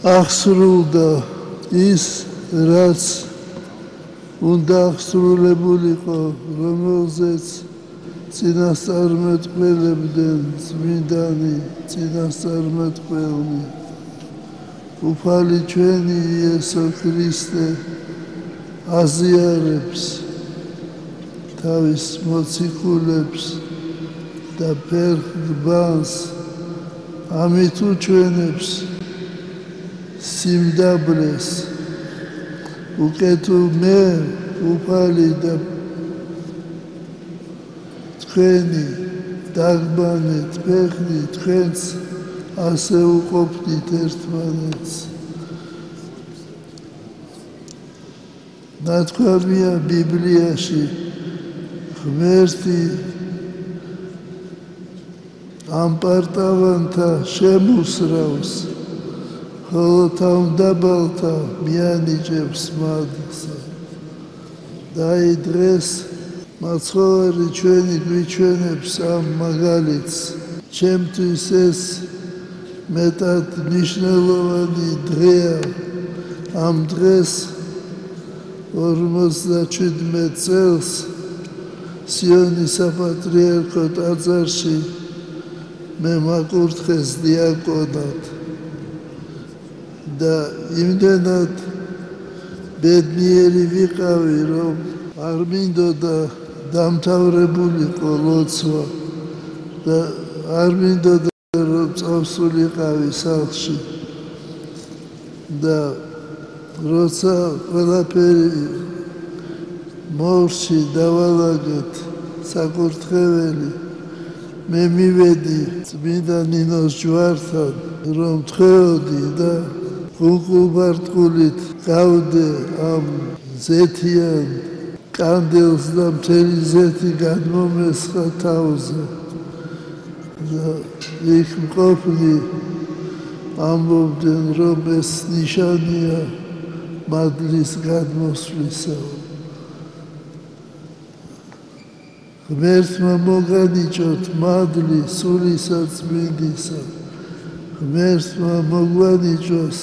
აღსრულდა ის, რაც უნდა აღსრულებულიყო, რომელზეც წინასწარმეტყველებდნენ წმინდანი, წინასწარმეტყველნი. უფალი ჩვენი იესო ქრისტე აზიარებს თავის მოციქულებს და ფერხბანს, ამით უჩვენებს სიმდაბლეს, უკეთო მე უფალი და თქვენი დაგბანეთ ფეხნი თქვენც ასე უყოფდით ერთმანეთს. ნათქვამია ბიბლიაში ღმერთი ამ პარტავანთა შემოსრავს, ხოლო თავმდაბალთა მიანიჭებს მადლსა. და აი დღეს მაცხოვარი ჩვენი გვიჩვენებს ამ მაგალითს. ჩემთვის ეს მეტად მნიშვნელოვანი დღეა. ამ დღეს 57 წელს სიონის საპატრიარქო ტაძარში მე მაკურთხეს დიაკონად და იმდენად ბედნიერი ვიყავი, რომ არ მინდოდა დამთავრებულიყო ლოცვა და არ მინდოდა რომ წავსულიყავი სახლში და როცა ყველაფერი მორში დავალაგეთ საკურთხეველი, მე მივედი წმინდა ნინოს ჯვართან, რომ თქვეოდი და გულგულბარტყულით გავდე ამ ზეთიან კანდელს და მთელი ზეთი გადმომესხა თავზე. და იქ მყოფნი ამბობდნენ, რომ ეს ნიშანია მადლის გადმოსვლისა. ღმერთმა მოგანიჭოთ მადლი სულისა წმინდისა. ღმერთმა მოგვანიჭოს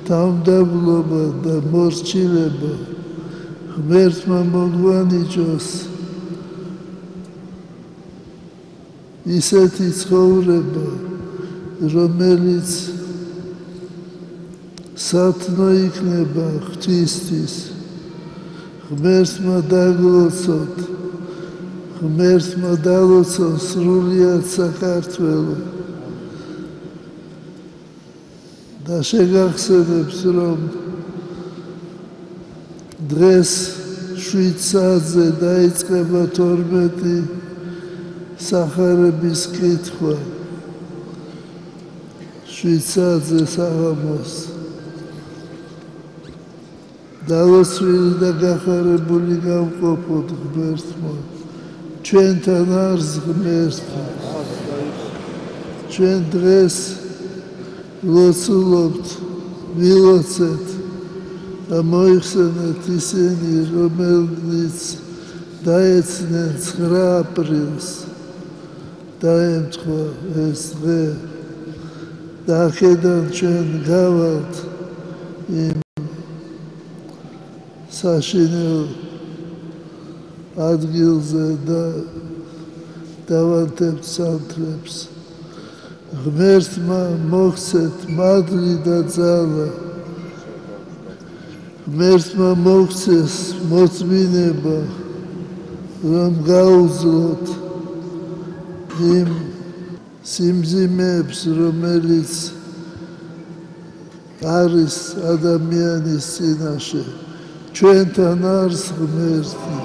თავმდაბლობა და მორჩილება. ღმერთმა მოგვანიჭოს ისეთი ცხოვრება, რომელიც სათნო იქნება ღვთისთვის. ღმერთმა დაგლოცოთ, ღმერთმა დალოცოს სრულიად საქართველო და შეგახსენებს, რომ დღეს 7 საათზე დაიწყება 12 სახარების კითხვა. 7 საათზე საღამოს დალოცვილი და გახარებული გავყოფოთ ღმერთმა. ჩვენთან არის ღმერთი. ჩვენ დღეს ლოცულობთ, ვილოცეთ და მოიხსენეთ ისინი, რომელიც დაეცნენ 9 აპრილს. დაემთხვა ეს დღე და აქედან ჩვენ გავალთ იმ საშინელ ადგილზე და დავანთებთ სანთლებს. ღმერთმა მოგცეთ მადლი და ძალა. ღმერთმა მოგცეს მოწმინება, რომ გაუძლოთ იმ სიმძიმეებს, რომელიც არის ადამიანის წინაშე. ჩვენთან არის ღმერთი.